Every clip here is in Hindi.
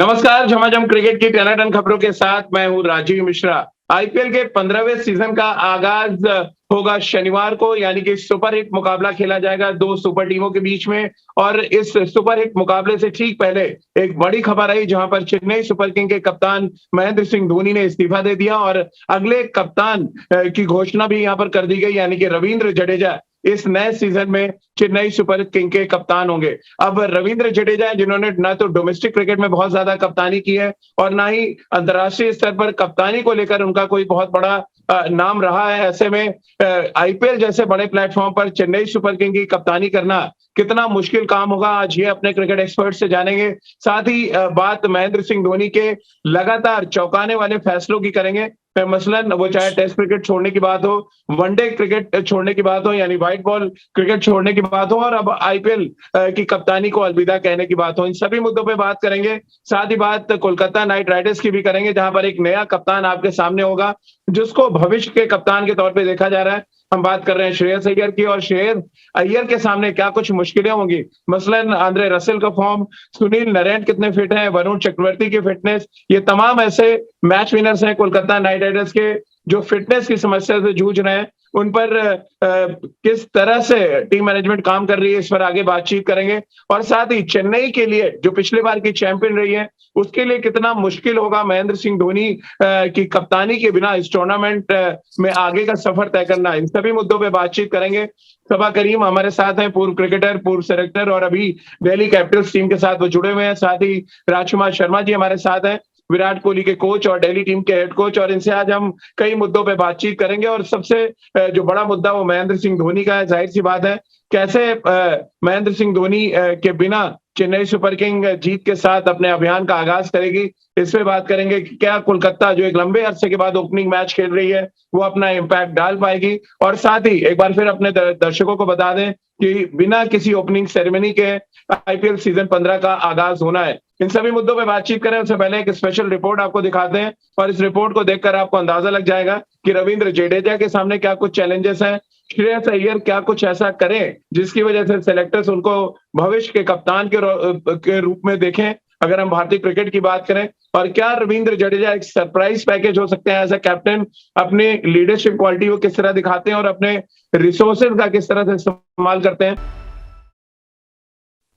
नमस्कार, झमाझम क्रिकेट की टनाटन खबरों के साथ मैं हूं राजीव मिश्रा। आईपीएल के 15वें सीजन का आगाज होगा शनिवार को, यानी कि सुपर हिट मुकाबला खेला जाएगा दो सुपर टीमों के बीच में। और इस सुपर हिट मुकाबले से ठीक पहले एक बड़ी खबर आई, जहां पर चेन्नई सुपर किंग के कप्तान महेंद्र सिंह धोनी ने इस्तीफा दे दिया और अगले कप्तान की घोषणा भी यहां पर कर दी गई, यानी कि रविंद्र जडेजा इस नए सीजन में चेन्नई सुपर किंग के कप्तान होंगे। अब रविंद्र जडेजा, जिन्होंने ना तो डोमेस्टिक क्रिकेट में बहुत ज्यादा कप्तानी की है और ना ही अंतर्राष्ट्रीय स्तर पर कप्तानी को लेकर उनका कोई बहुत बड़ा नाम रहा है, ऐसे में आईपीएल जैसे बड़े प्लेटफॉर्म पर चेन्नई सुपर किंग की कप्तानी करना कितना मुश्किल काम होगा, आज ये अपने क्रिकेट एक्सपर्ट से जानेंगे। साथ ही बात महेंद्र सिंह धोनी के लगातार चौंकाने वाले फैसलों की करेंगे। मसलन वो चाहे टेस्ट क्रिकेट छोड़ने की बात हो, वनडे क्रिकेट छोड़ने की बात हो, यानी व्हाइट बॉल क्रिकेट छोड़ने की बात हो, और अब आईपीएल की कप्तानी को अलविदा कहने की बात हो, इन सभी मुद्दों पे बात करेंगे। साथ ही बात कोलकाता नाइट राइडर्स की भी करेंगे, जहां पर एक नया कप्तान आपके सामने होगा, जिसको भविष्य के कप्तान के तौर पे देखा जा रहा है। हम बात कर रहे हैं श्रेयस अय्यर की, और श्रेयस अय्यर के सामने क्या कुछ मुश्किलें होंगी। मसलन आंद्रे रसेल का फॉर्म, सुनील नरेन कितने फिट हैं, वरुण चक्रवर्ती की फिटनेस, ये तमाम ऐसे मैच विनर्स हैं कोलकाता नाइट राइडर्स के, जो फिटनेस की समस्या से जूझ रहे हैं। उन पर किस तरह से टीम मैनेजमेंट काम कर रही है, इस पर आगे बातचीत करेंगे। और साथ ही चेन्नई के लिए, जो पिछली बार की चैंपियन रही है, उसके लिए कितना मुश्किल होगा महेंद्र सिंह धोनी की कप्तानी के बिना इस टूर्नामेंट में आगे का सफर तय करना। इन सभी मुद्दों पे बातचीत करेंगे। सबा करीम हमारे साथ हैं, पूर्व क्रिकेटर, पूर्व सेलेक्टर, और अभी दिल्ली कैपिटल्स टीम के साथ वो जुड़े हुए हैं। साथ ही राजकुमार शर्मा जी हमारे साथ हैं, विराट कोहली के कोच और दिल्ली टीम के हेड कोच, और इनसे आज हम कई मुद्दों पे बातचीत करेंगे। और सबसे जो बड़ा मुद्दा वो महेंद्र सिंह धोनी का है। जाहिर सी बात है, कैसे महेंद्र सिंह धोनी के बिना चेन्नई सुपर किंग जीत के साथ अपने अभियान का आगाज करेगी, इस पे बात करेंगे। कि क्या कोलकाता, जो एक लंबे अरसे के बाद ओपनिंग मैच खेल रही है, वो अपना इम्पैक्ट डाल पाएगी। और साथ ही एक बार फिर अपने दर्शकों को बता दें कि बिना किसी ओपनिंग सेरेमनी के आईपीएल सीजन 15 का आगाज होना है। इन सभी मुद्दों पे बातचीत करें उससे पहले एक स्पेशल रिपोर्ट आपको दिखाते हैं, और इस रिपोर्ट को देखकर आपको अंदाजा लग जाएगा कि रविंद्र जडेजा के सामने क्या कुछ चैलेंजेस हैं, श्रेयस अय्यर क्या कुछ ऐसा करें जिसकी वजह से सेलेक्टर्स उनको भविष्य के कप्तान के रूप में देखें, अगर हम भारतीय क्रिकेट की बात करें। और क्या रविंद्र जडेजा एक सरप्राइज पैकेज हो सकते हैं एज अ कैप्टन, अपने लीडरशिप क्वालिटी को किस तरह दिखाते हैं और अपने रिसोर्सेज का किस तरह से इस्तेमाल करते हैं।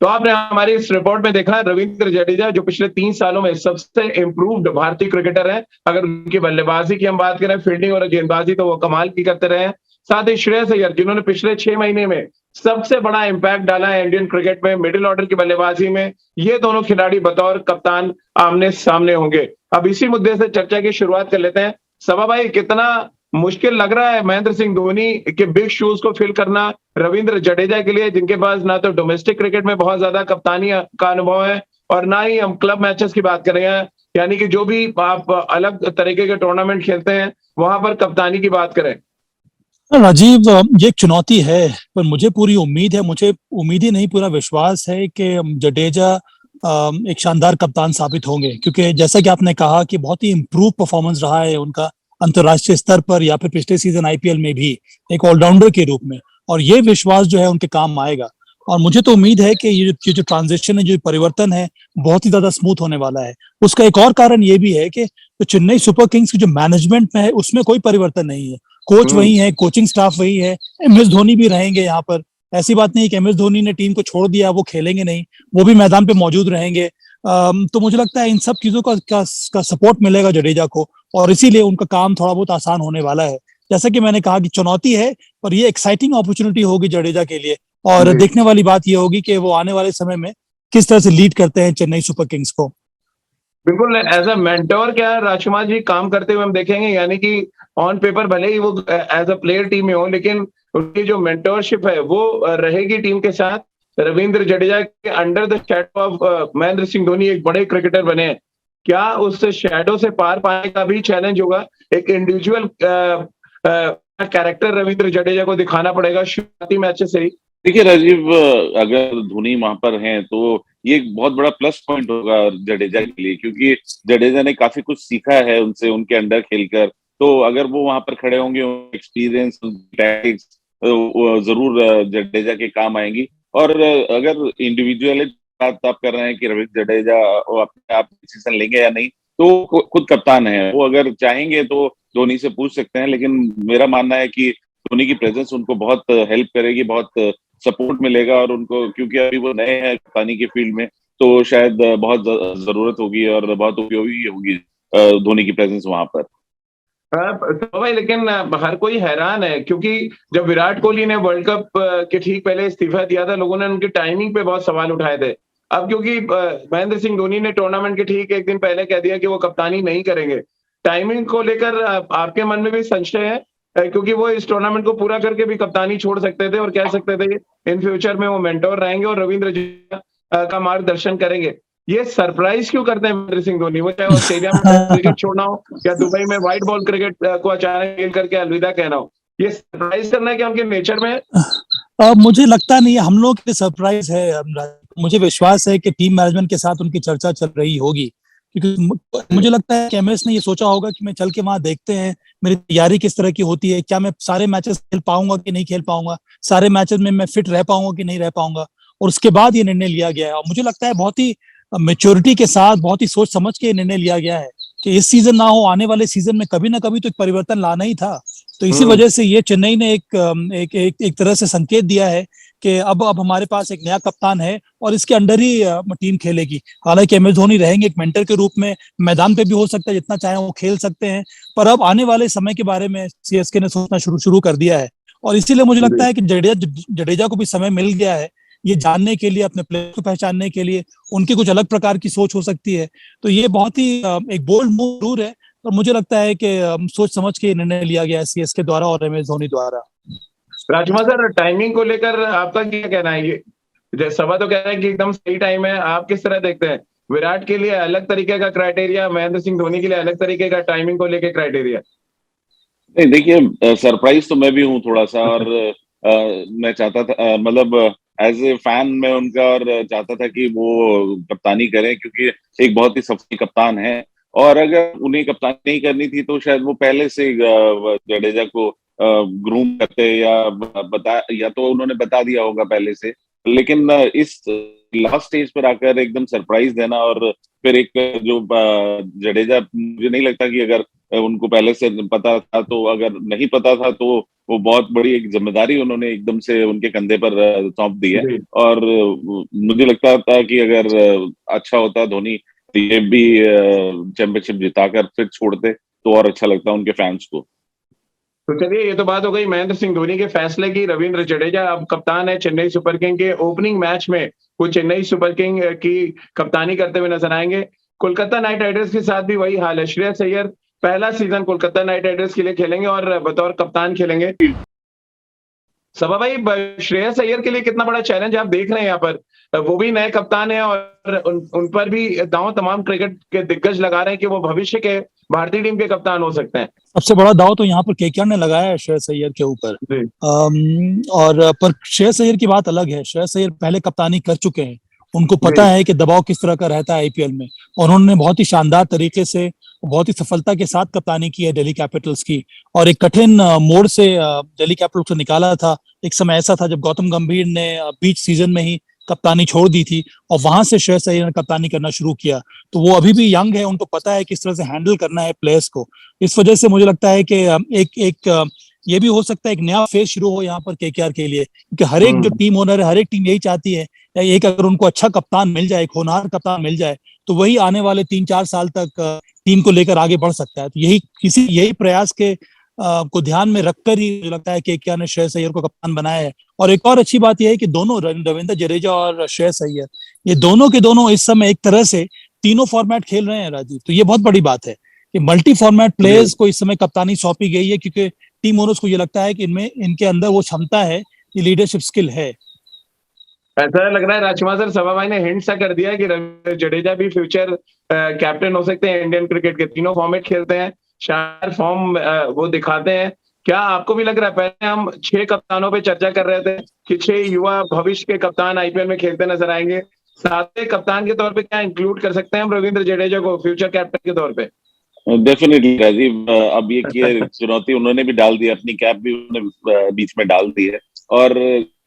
तो आपने हमारी इस रिपोर्ट में देखा, रविंद्र जडेजा जो पिछले 3 सालों में सबसे इंप्रूव्ड भारतीय क्रिकेटर है। अगर उनकी बल्लेबाजी की हम बात करें, फील्डिंग और गेंदबाजी, तो वो कमाल की करते रहे हैं। साथ ही श्रेयस अय्यर, जिन्होंने पिछले 6 महीने में सबसे बड़ा इंपैक्ट डाला है इंडियन क्रिकेट में मिडिल ऑर्डर की बल्लेबाजी में, ये दोनों खिलाड़ी बतौर कप्तान आमने सामने होंगे। अब इसी मुद्दे से चर्चा की शुरुआत कर लेते हैं। सबा भाई, कितना मुश्किल लग रहा है महेंद्र सिंह धोनी के बिग शूज को फिल करना रविंद्र जडेजा के लिए, जिनके पास ना तो डोमेस्टिक क्रिकेट में बहुत ज्यादा कप्तानी का अनुभव है, और ना ही हम क्लब मैचेस की बात कर रहे हैं, यानी कि जो भी आप अलग तरीके के टूर्नामेंट खेलते हैं वहां पर कप्तानी की बात करें। राजीव, ये एक चुनौती है, पर मुझे पूरी उम्मीद है, मुझे उम्मीद ही नहीं पूरा विश्वास है कि जडेजा एक शानदार कप्तान साबित होंगे। क्योंकि जैसा कि आपने कहा कि बहुत ही इम्प्रूव परफॉर्मेंस रहा है उनका अंतर्राष्ट्रीय स्तर पर या फिर पिछले सीजन आईपीएल में भी एक ऑलराउंडर के रूप में, और ये विश्वास जो है उनके काम आएगा। और मुझे तो उम्मीद है कि ये जो ट्रांजिशन है, जो परिवर्तन है, बहुत ही ज्यादा स्मूथ होने वाला है। उसका एक और कारण ये भी है कि जो चेन्नई सुपर किंग्स की जो मैनेजमेंट में है, उसमें कोई परिवर्तन नहीं है। कोच वही है, कोचिंग स्टाफ वही है, एमएस धोनी भी रहेंगे यहाँ पर। ऐसी बात नहीं कि एमएस धोनी ने टीम को छोड़ दिया, वो खेलेंगे नहीं, वो भी मैदान पे मौजूद रहेंगे। तो मुझे लगता है इन सब चीजों का सपोर्ट मिलेगा जडेजा को, और इसीलिए उनका काम थोड़ा बहुत आसान होने वाला है। जैसा कि मैंने कहा कि चुनौती है, पर ये एक्साइटिंग अपॉर्चुनिटी होगी जडेजा के लिए। और देखने वाली बात ये होगी कि वो आने वाले समय में किस तरह से लीड करते हैं चेन्नई सुपर किंग्स को। बिल्कुल, एज अ मेंटोर क्या राजकुमार जी काम करते हुए हम देखेंगे, यानी कि ऑन पेपर भले ही वो एज अ प्लेयर टीम में हो, लेकिन उनकी जो मेंटोरशिप है वो रहेगी टीम के साथ। रविंद्र जडेजा के under the shadow of Mahendra Singh Dhoni एक बड़े क्रिकेटर बने हैं। क्या उस शैडो से पार पाने का भी चैलेंज होगा, एक इंडिविजुअल कैरेक्टर रविंद्र जडेजा को दिखाना पड़ेगा शुरुआती मैच से ही। देखिए राजीव, अगर धोनी वहां पर हैं तो ये एक बहुत बड़ा प्लस पॉइंट होगा जडेजा के लिए, क्योंकि जडेजा ने काफी कुछ सीखा है उनसे, उनके अंडर खेलकर। तो अगर वो वहां पर खड़े होंगे, एक्सपीरियंस, टैक्टिक्स जरूर जडेजा के काम आएंगी। और अगर इंडिविजुअलिटी बात आप कर रहे हैं कि रविंद्र जडेजा वो अपने आप डिसीजन लेंगे या नहीं, तो खुद कप्तान है वो, अगर चाहेंगे तो धोनी से पूछ सकते हैं। लेकिन मेरा मानना है कि धोनी की प्रेजेंस उनको बहुत हेल्प करेगी, बहुत सपोर्ट मिलेगा, और उनको क्योंकि अभी वो नए हैं कप्तानी की फील्ड में, तो शायद बहुत जरूरत होगी और बहुत उपयोगी होगी धोनी की प्रेजेंस वहां पर। तो भाई लेकिन हर कोई हैरान है क्योंकि जब विराट कोहली ने वर्ल्ड कप के ठीक पहले इस्तीफा दिया था, लोगों ने उनकी टाइमिंग पे बहुत सवाल उठाए थे। अब क्योंकि महेंद्र सिंह धोनी ने टूर्नामेंट के ठीक एक दिन पहले कह दिया कि वो कप्तानी नहीं करेंगे, टाइमिंग को लेकर आपके मन में भी संशय है? क्योंकि वो इस टूर्नामेंट को पूरा करके भी कप्तानी छोड़ सकते थे और कह सकते थे इन फ्यूचर में वो मेंटोर रहेंगे और रविंद्र जडेजा का मार्गदर्शन करेंगे। ये सरप्राइज क्यों करते हैं महेंद्र सिंह धोनी? वो चाहे ऑस्ट्रेलिया में क्रिकेट छोड़ना हो या दुबई में व्हाइट बॉल क्रिकेट को अचानक खेल करके अलविदा कहना हो, ये सरप्राइज करना है क्या उनके नेचर में है? मुझे लगता नहीं है हम लोग के सरप्राइज है। मुझे विश्वास है कि टीम मैनेजमेंट के साथ उनकी चर्चा चल रही होगी, क्योंकि मुझे लगता है कि एमएस ने ये सोचा होगा कि मैं चल के वहां देखते हैं मेरी तैयारी किस तरह की होती है, क्या मैं सारे मैचेस खेल पाऊंगा कि नहीं खेल पाऊंगा, सारे मैचेस में मैं फिट रह पाऊंगा कि नहीं रह पाऊंगा, और उसके बाद ये निर्णय लिया गया है। और मुझे लगता है बहुत ही मेच्योरिटी के साथ, बहुत ही सोच समझ के निर्णय लिया गया है कि इस सीजन ना हो, आने वाले सीजन में कभी ना कभी तो एक परिवर्तन लाना ही था। तो इसी वजह से ये चेन्नई ने एक तरह से संकेत दिया है कि अब हमारे पास एक नया कप्तान है और इसके अंडर ही टीम खेलेगी। हालांकि एम एस धोनी रहेंगे एक मेंटर के रूप में, मैदान पे भी हो सकता है जितना चाहे वो खेल सकते हैं, पर अब आने वाले समय के बारे में सीएसके ने सोचना शुरू कर दिया है। और इसीलिए मुझे लगता है कि जडेजा को भी समय मिल गया है ये जानने के लिए, अपने प्लेयर को पहचानने के लिए, उनकी कुछ अलग प्रकार की सोच हो सकती है। तो ये बहुत ही एक बोल्ड मूव जरूर है, और मुझे लगता है कि सोच समझ के निर्णय लिया गया है सीएसके द्वारा और एम एस धोनी द्वारा। राजकुमार सर, टाइमिंग को लेकर आपका क्या कहना है? ये सभा तो कह रहा है कि एकदम सही टाइम है, आप किस तरह देखते हैं? विराट के लिए अलग तरीके का क्राइटेरिया, महेंद्र सिंह धोनी के लिए अलग तरीके का टाइमिंग को लेकर क्राइटेरिया? नहीं देखिए, सरप्राइज तो मैं भी हूँ थोड़ा सा, और मैं चाहता था, मतलब एज ए फैन मैं उनका, और चाहता था कि वो कप्तानी करें, क्योंकि एक बहुत ही सफल कप्तान है। और अगर उन्हें कप्तानी नहीं करनी थी तो शायद वो पहले से जडेजा को ग्रूम करते, या तो उन्होंने बता दिया होगा पहले से। लेकिन इस लास्ट स्टेज पर आकर एकदम सरप्राइज देना, और फिर एक जो जडेजा, मुझे नहीं लगता कि अगर उनको पहले से पता था, तो अगर नहीं पता था तो वो बहुत बड़ी एक जिम्मेदारी उन्होंने एकदम से उनके कंधे पर सौंप दी है। और मुझे लगता था कि अगर अच्छा होता धोनी तो ये भी चैंपियनशिप जिताकर फिर छोड़ते तो और अच्छा लगता उनके फैंस को। तो चलिए, ये तो बात हो गई महेंद्र सिंह धोनी के फैसले की। रविंद्र जडेजा अब कप्तान है चेन्नई सुपर किंग के। ओपनिंग मैच में वो चेन्नई सुपर किंग की कप्तानी करते हुए नजर आएंगे। कोलकाता नाइट राइडर्स के साथ भी वही हाल है। श्रेयस अय्यर पहला सीजन कोलकाता नाइट राइडर्स के लिए खेलेंगे और बतौर कप्तान खेलेंगे। सभा भाई, श्रेयस अय्यर के लिए कितना बड़ा चैलेंज आप देख रहे हैं यहाँ पर? वो भी नए कप्तान है और उन पर भी दांव तमाम क्रिकेट के दिग्गज लगा रहे हैं कि वो भविष्य के भारतीय टीम के कप्तान हो सकते हैं। सबसे बड़ा दाव तो यहाँ पर केकेआर ने लगाया है श्रेयस अय्यर के ऊपर। और पर श्रेयस अय्यर की बात अलग है। श्रेयस अय्यर पहले कप्तानी कर चुके हैं, उनको पता है कि दबाव किस तरह का रहता है आईपीएल में, और उन्होंने बहुत ही शानदार तरीके से, बहुत ही सफलता के साथ कप्तानी की है दिल्ली कैपिटल्स की, और एक कठिन मोड़ से दिल्ली कैपिटल्स को निकाला था। एक समय ऐसा था जब गौतम गंभीर ने बीच सीजन में ही कप्तानी छोड़ दी थी, और वहां से श्रेयस अय्यर ने कप्तानी करना शुरू किया। तो वो अभी भी यंग है, उनको पता है किस तरह से हैंडल करना है प्लेयर्स को। इस वजह से मुझे लगता है कि ये भी हो सकता है एक नया फेज शुरू हो यहाँ पर केकेआर के लिए, क्योंकि हर एक जो टीम ओनर है, हर एक टीम यही चाहती है एक अगर उनको अच्छा कप्तान मिल जाए, एक होनहार कप्तान मिल जाए, तो वही आने वाले 3-4 साल तक टीम को लेकर आगे बढ़ सकता है। तो यही प्रयास के को ध्यान में रखकर ही मुझे लगता है कि केकेआर ने श्रेयस अय्यर को कप्तान बनाया है। और एक और अच्छी बात यह है कि दोनों रविंद्र जडेजा और श्रेयस अय्यर, ये दोनों के दोनों इस समय एक तरह से तीनों फॉर्मेट खेल रहे हैं राजीव। तो ये बहुत बड़ी बात है कि मल्टी फॉर्मेट प्लेयर्स को इस समय कप्तानी सौंपी गई है, क्योंकि टीम ओनर्स को ये लगता है कि इनके अंदर वो क्षमता है, ये लीडरशिप स्किल है। ऐसा लग रहा है राजकुमार सर, सभा भाई ने हिंट सा कर दिया कि रविंद्र जडेजा भी फ्यूचर कैप्टन हो सकते हैं इंडियन क्रिकेट के। तीनों फॉर्मेट खेलते हैं, शानदार फॉर्म वो दिखाते हैं। क्या आपको भी लग रहा है, पहले हम 6 कप्तानों पे चर्चा कर रहे थे कि 6 युवा भविष्य के कप्तान आईपीएल में खेलते नजर आएंगे, 7वें कप्तान के तौर पे क्या इंक्लूड कर सकते हैं हम रविंद्र जडेजा को फ्यूचर कैप्टन के तौर पे? डेफिनेटली राजीव, अब ये चुनौती उन्होंने भी डाल दी, अपनी कैप भी उन्होंने बीच में डाल दी है, और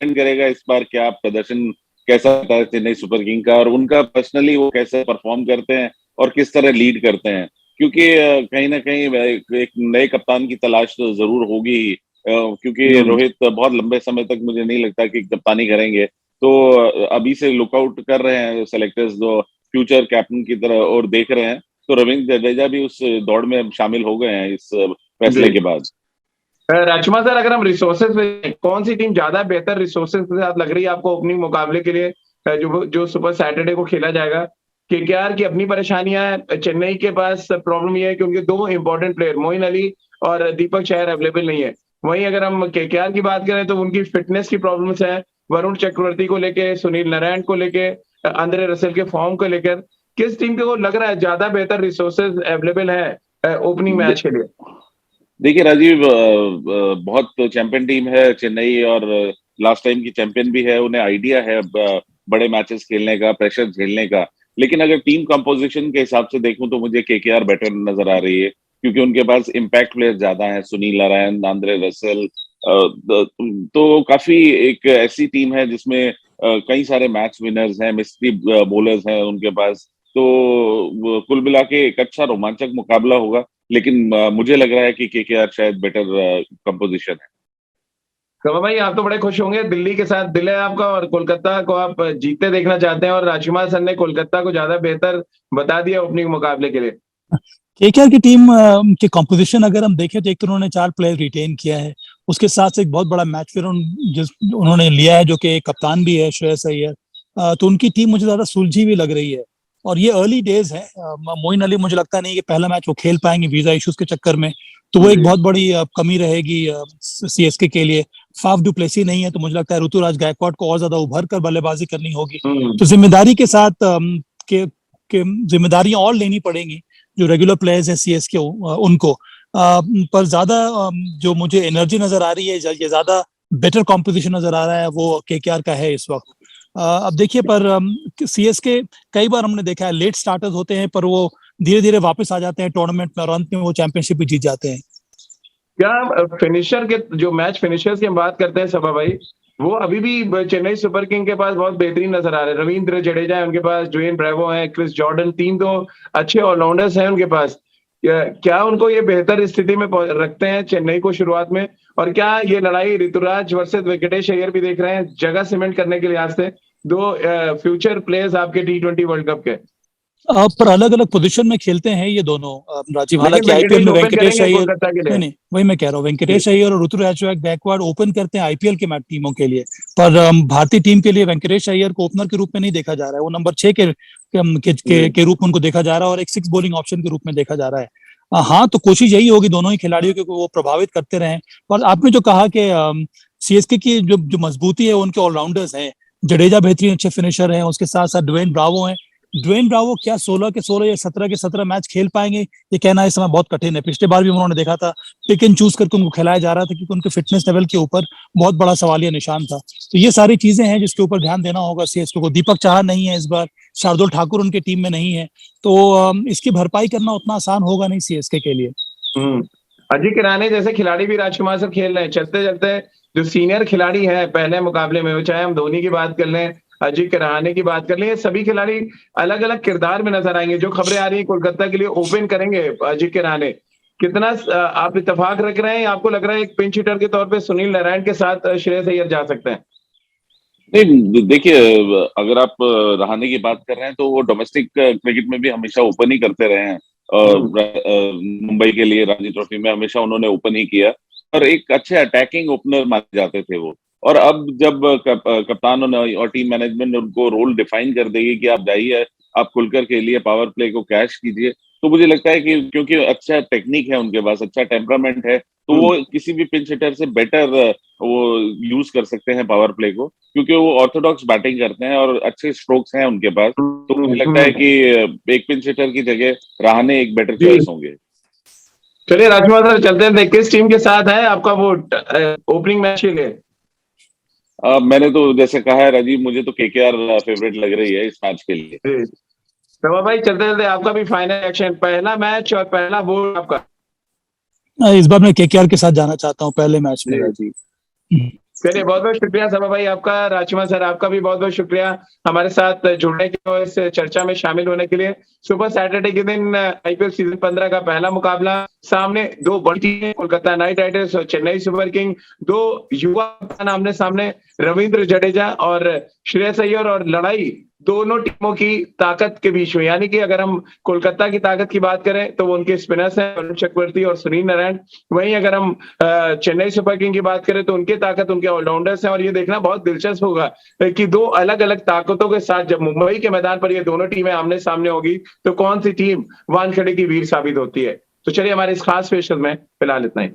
करेगा इस बार क्या प्रदर्शन कैसा रहता है चेन्नई सुपर किंग का, और उनका पर्सनली वो कैसे परफॉर्म करते हैं और किस तरह लीड करते हैं। क्योंकि कहीं ना कहीं एक नए कप्तान की तलाश तो जरूर होगी ही, क्योंकि रोहित बहुत लंबे समय तक मुझे नहीं लगता कि कप्तानी करेंगे। तो अभी से लुकआउट कर रहे हैं सेलेक्टर्स जो फ्यूचर कैप्टन की तरह और देख रहे हैं। तो रविंद्र जडेजा भी उस दौड़ में शामिल हो गए हैं इस फैसले के बाद। राजकुमार सर, अगर हम रिसोर्सेज में कौन सी टीम ज्यादा बेहतर रिसोर्सेज के साथ लग रही है आपको ओपनिंग मुकाबले के लिए, जो जो सुपर सैटरडे को खेला जाएगा? केकेआर की अपनी परेशानियां है, चेन्नई के पास प्रॉब्लम ये है कि उनके दो इंपॉर्टेंट प्लेयर मोइन अली और दीपक चहर अवेलेबल नहीं है। वहीं अगर हम केकेआर की बात करें तो उनकी फिटनेस की प्रॉब्लम्स है, वरुण चक्रवर्ती को लेके, सुनील नारायण को लेके, आंद्रे रसेल के फॉर्म को लेकर। किस टीम को लग रहा है ज्यादा बेहतर रिसोर्सेज अवेलेबल है ओपनिंग मैच के लिए? देखिए राजीव, बहुत चैंपियन टीम है चेन्नई, और लास्ट टाइम की चैंपियन भी है। उन्हें आइडिया है बड़े मैचेस खेलने का, प्रेशर झेलने का। लेकिन अगर टीम कंपोजिशन के हिसाब से देखूं तो मुझे केकेआर बेटर नजर आ रही है, क्योंकि उनके पास इम्पैक्ट प्लेयर ज्यादा हैं, सुनील नारायण, आंद्रे रसेल। तो काफी एक ऐसी टीम है जिसमें कई सारे मैच विनर्स हैं, मिस्ट्री बॉलर्स हैं उनके पास। तो कुल मिला के एक अच्छा रोमांचक मुकाबला होगा। लेकिन मुझे लग रहा है कि केकेआर शायद बेटर कंपोजिशन है। कमल भाई, आप तो बड़े खुश होंगे, दिल्ली के साथ दिल है आपका और कोलकाता को आप जीतते देखना चाहते हैं, और राजकुमार सर ने कोलकाता को ज्यादा बेहतर बता दिया ओपनिंग मुकाबले के लिए। केकेआर की टीम के कंपोजिशन अगर हम देखें तो एक तो उन्होंने 4 प्लेयर रिटेन किया है, उसके साथ एक बहुत बड़ा मैच फिर उन्होंने लिया है जो कि कप्तान भी है, श्रेयस अय्यर। तो उनकी टीम मुझे ज्यादा सुलझी हुई लग रही है, और ये अर्ली डेज है। मोइन अली मुझे लगता नहीं कि पहला मैच वो खेल पाएंगे वीजा इश्यूज के चक्कर में, तो वो एक बहुत बड़ी कमी रहेगी सीएसके के लिए। फाफ डू प्लेसी नहीं है, तो मुझे लगता है ऋतुराज गायकवाड़ को और ज्यादा उभर कर बल्लेबाजी करनी होगी। तो जिम्मेदारी के साथ के जिम्मेदारियां और लेनी पड़ेंगी जो रेगुलर प्लेयर्स हैं सीएसके उनको। पर ज्यादा जो मुझे एनर्जी नजर आ रही है, ये ज्यादा बेटर कॉम्पोजिशन नजर आ रहा है, वो केकेआर का है इस वक्त। अब देखिए, पर सीएसके कई बार हमने देखा है लेट स्टार्टर्स होते हैं, पर वो धीरे धीरे वापस आ जाते हैं टूर्नामेंट में और अंत में वो चैंपियनशिप भी जीत जाते हैं। क्या फिनिशर के जो मैच फिनिशर्स की हम बात करते हैं सभा भाई, वो अभी भी चेन्नई सुपर किंग के पास बहुत बेहतरीन नजर आ रहे हैं? रविंद्र जडेजा है उनके पास, ड्वेन ब्रेवो है, क्रिस जॉर्डन, 3 तो अच्छे ऑलराउंडर्स हैं उनके पास। क्या उनको ये बेहतर स्थिति में रखते हैं चेन्नई को शुरुआत में? और क्या ये लड़ाई ऋतुराज वर्सेस वेंकटेश अय्यर भी देख रहे हैं जगह सीमेंट करने के लिहाज से, दो फ्यूचर प्लेयर्स आपके T20 वर्ल्ड कप के? पर अलग अलग पोजीशन में खेलते हैं ये दोनों, राजीव। हालांकि आईपीएल में वेंकटेश अय्यर, नहीं वही मैं कह रहा हूँ, वेंकटेश अय्यर और ऋतुराज गायकवाड़ ओपन करते हैं आईपीएल के टीमों के लिए, पर भारतीय टीम के लिए वेंकटेश अय्यर को ओपनर के रूप में नहीं देखा जा रहा है। वो नंबर 6 के रूप में उनको देखा जा रहा है, और एक 6 बॉलिंग ऑप्शन के रूप में देखा जा रहा है। हाँ, तो कोशिश यही होगी दोनों ही खिलाड़ियों की वो प्रभावित करते रहें। और आपने जो कहा कि सीएसके की जो मजबूती है उनके ऑलराउंडर्स हैं, जडेजा बेहतरीन अच्छे फिनिशर हैं, उसके साथ साथ ड्वेन ब्रावो हैं। ड्वेन ब्रावो क्या 16 के 16 या 17 के 17 मैच खेल पाएंगे, ये कहना इस समय बहुत कठिन है। पिछले बार भी उन्होंने देखा था पिक एंड चूज करके उनको खिलाया जा रहा था, क्योंकि उनके फिटनेस लेवल के ऊपर बहुत बड़ा सवालिया निशान था। तो ये सारी चीजें हैं जिसके ऊपर ध्यान देना होगा सीएसके को। दीपक चाहर नहीं है इस बार, शार्दुल ठाकुर उनके टीम में नहीं है, तो इसकी भरपाई करना उतना आसान होगा नहीं सीएसके के लिए। अजिंक्य रहाणे जैसे खिलाड़ी भी राजकुमार सर खेल रहे हैं। चलते चलते जो सीनियर खिलाड़ी है पहले मुकाबले में, चाहे हम धोनी की बात कर लें, अजिंक्य रहाणे की बात कर लें, सभी खिलाड़ी अलग अलग किरदार में नजर आएंगे। जो खबरें आ रही है कोलकाता के लिए ओपन करेंगे अजिंक्य रहाणे, कितना आप इत्तेफाक रख रहे हैं? आपको लग रहा है एक पिंच हिटर के तौर पे सुनील नारायण के साथ श्रेयस अय्यर जा सकते हैं? नहीं, देखिए, अगर आप रहाणे की बात कर रहे हैं तो वो डोमेस्टिक क्रिकेट में भी हमेशा ओपन ही करते रहे हैं। मुंबई के लिए रणजी ट्रॉफी में हमेशा उन्होंने ओपन ही किया, और एक अच्छे अटैकिंग ओपनर माने जाते थे वो। और अब जब कप्तान और टीम मैनेजमेंट उनको रोल डिफाइन कर देगी कि आप जाइए, आप खुलकर खेलिए, पावर प्ले को कैश कीजिए, तो मुझे लगता है कि क्योंकि अच्छा टेक्निक है उनके पास, अच्छा टेम्परामेंट है, तो वो किसी भी पिंच हिटर से बेटर वो यूज कर सकते हैं पावर प्ले को, क्योंकि वो ऑर्थोडॉक्स बैटिंग करते हैं और अच्छे स्ट्रोक्स हैं उनके पास। तो मुझे लगता है कि एक पिंच हिटर की जगह रहाणे एक बेटर चॉइस होंगे। चलिए राजकुमार सर, चलते हैं, किस टीम के साथ है आपका वो ओपनिंग मैच के लिए? मैंने तो जैसे कहा है राजीव, मुझे तो केकेआर फेवरेट लग रही है इस मैच के लिए। तो भाई चलते चलते आपका भी फाइनल एक्शन, पहला मैच और पहला वोट आपका? इस बार मैं केकेआर के साथ जाना चाहता हूँ पहले मैच में राजीव। चलिए, बहुत बहुत शुक्रिया सभा भाई आपका, राजकुमार सर आपका भी बहुत बहुत शुक्रिया हमारे साथ जुड़ने के और इस चर्चा में शामिल होने के लिए। सुपर सैटरडे के दिन आईपीएल सीजन 15 का पहला मुकाबला, सामने दो बड़ी टीमें कोलकाता नाइट राइडर्स और चेन्नई सुपर किंग, दो युवा कप्तान आमने सामने, रविंद्र जडेजा और श्रेयस अय्यर, और लड़ाई दोनों टीमों की ताकत के बीच में। यानी कि अगर हम कोलकाता की ताकत की बात करें तो वो उनके स्पिनर्स हैं वरुण चक्रवर्ती और सुनील नारायण। वहीं अगर हम चेन्नई सुपर किंग की बात करें तो उनकी ताकत उनके ऑलराउंडर्स हैं। और ये देखना बहुत दिलचस्प होगा कि दो अलग अलग ताकतों के साथ जब मुंबई के मैदान पर ये दोनों टीमें आमने सामने होगी तो कौन सी टीम वानखेड़े की वीर साबित होती है। तो चलिए, हमारे इस खास पेशकश में फिलहाल इतना ही।